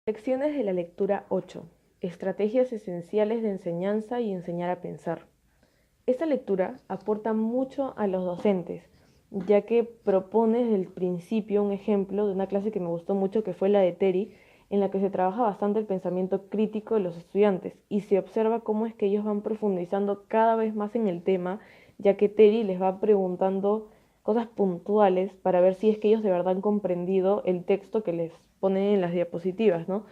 Lecciones de la lectura 8. Estrategias esenciales de enseñanza y enseñar a pensar. Esta lectura aporta mucho a los docentes, ya que propone desde el principio un ejemplo de una clase que me gustó mucho, que fue la de Terry, en la que se trabaja bastante el pensamiento crítico de los estudiantes y se observa cómo es que ellos van profundizando cada vez más en el tema, ya que Terry les va preguntando cosas puntuales para ver si es que ellos de verdad han comprendido el texto que les ponen en las diapositivas, ¿no?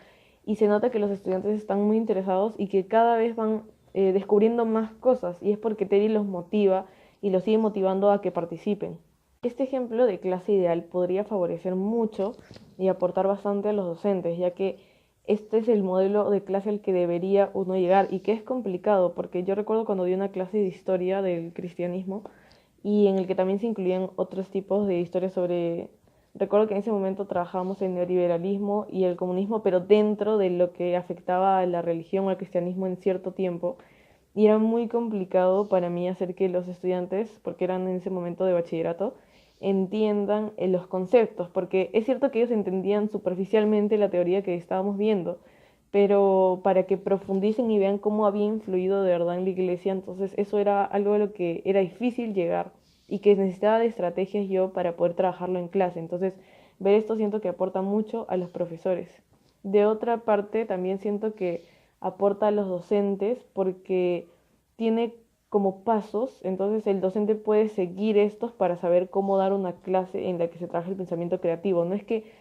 Y se nota que los estudiantes están muy interesados y que cada vez van descubriendo más cosas, y es porque Terry los motiva y los sigue motivando a que participen. Este ejemplo de clase ideal podría favorecer mucho y aportar bastante a los docentes, ya que este es el modelo de clase al que debería uno llegar y que es complicado, porque yo recuerdo cuando di una clase de historia del cristianismo y en el que también se incluían otros tipos de historias sobre... Recuerdo que en ese momento trabajábamos el neoliberalismo y el comunismo, pero dentro de lo que afectaba a la religión o al cristianismo en cierto tiempo. Y era muy complicado para mí hacer que los estudiantes, porque eran en ese momento de bachillerato, entiendan los conceptos, porque es cierto que ellos entendían superficialmente la teoría que estábamos viendo, pero para que profundicen y vean cómo había influido de verdad en la iglesia, entonces eso era algo a lo que era difícil llegar y que necesitaba de estrategias yo para poder trabajarlo en clase. Entonces, ver esto siento que aporta mucho a los profesores. De otra parte, también siento que aporta a los docentes porque tiene como pasos, entonces el docente puede seguir estos para saber cómo dar una clase en la que se trabaja el pensamiento creativo. No es que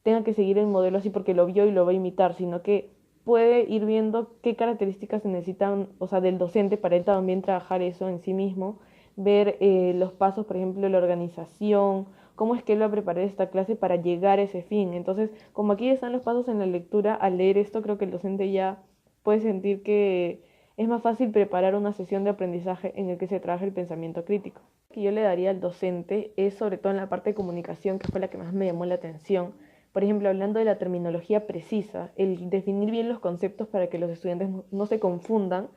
tenga que seguir el modelo así porque lo vio y lo va a imitar, sino que puede ir viendo qué características se necesitan, o sea, del docente para él también trabajar eso en sí mismo, ver los pasos, por ejemplo, la organización, cómo es que él va a preparar esta clase para llegar a ese fin. Entonces, como aquí están los pasos en la lectura, al leer esto creo que el docente ya puede sentir que es más fácil preparar una sesión de aprendizaje en el que se trabaja el pensamiento crítico. Lo que yo le daría al docente es sobre todo en la parte de comunicación, que fue la que más me llamó la atención. Por ejemplo, hablando de la terminología precisa, el definir bien los conceptos para que los estudiantes no se confundan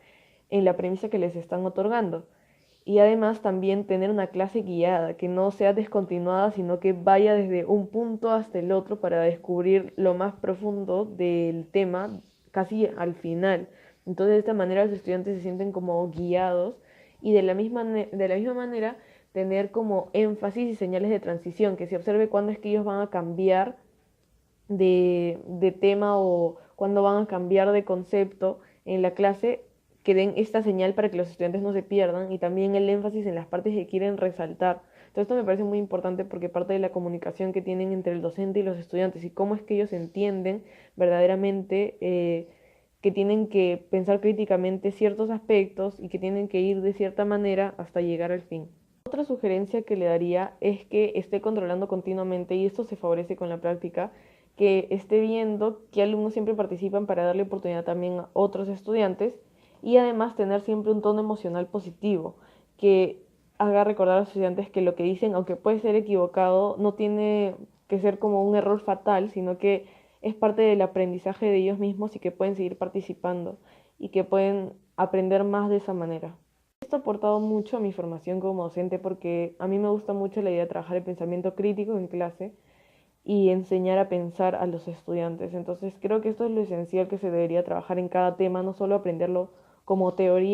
en la premisa que les están otorgando. Y además también tener una clase guiada, que no sea descontinuada, sino que vaya desde un punto hasta el otro para descubrir lo más profundo del tema casi al final. Entonces de esta manera los estudiantes se sienten como guiados y de la misma manera tener como énfasis y señales de transición, que se observe cuándo es que ellos van a cambiar de tema o cuando van a cambiar de concepto en la clase, que den esta señal para que los estudiantes no se pierdan, y también el énfasis en las partes que quieren resaltar. Entonces esto me parece muy importante porque parte de la comunicación que tienen entre el docente y los estudiantes y cómo es que ellos entienden verdaderamente que tienen que pensar críticamente ciertos aspectos y que tienen que ir de cierta manera hasta llegar al fin. Otra sugerencia que le daría es que esté controlando continuamente, y esto se favorece con la práctica, que esté viendo qué alumnos siempre participan para darle oportunidad también a otros estudiantes, y además tener siempre un tono emocional positivo, que haga recordar a los estudiantes que lo que dicen, aunque puede ser equivocado, no tiene que ser como un error fatal, sino que es parte del aprendizaje de ellos mismos y que pueden seguir participando y que pueden aprender más de esa manera. Esto ha aportado mucho a mi formación como docente porque a mí me gusta mucho la idea de trabajar el pensamiento crítico en clase y enseñar a pensar a los estudiantes. Entonces creo que esto es lo esencial que se debería trabajar en cada tema, no solo aprenderlo como teoría,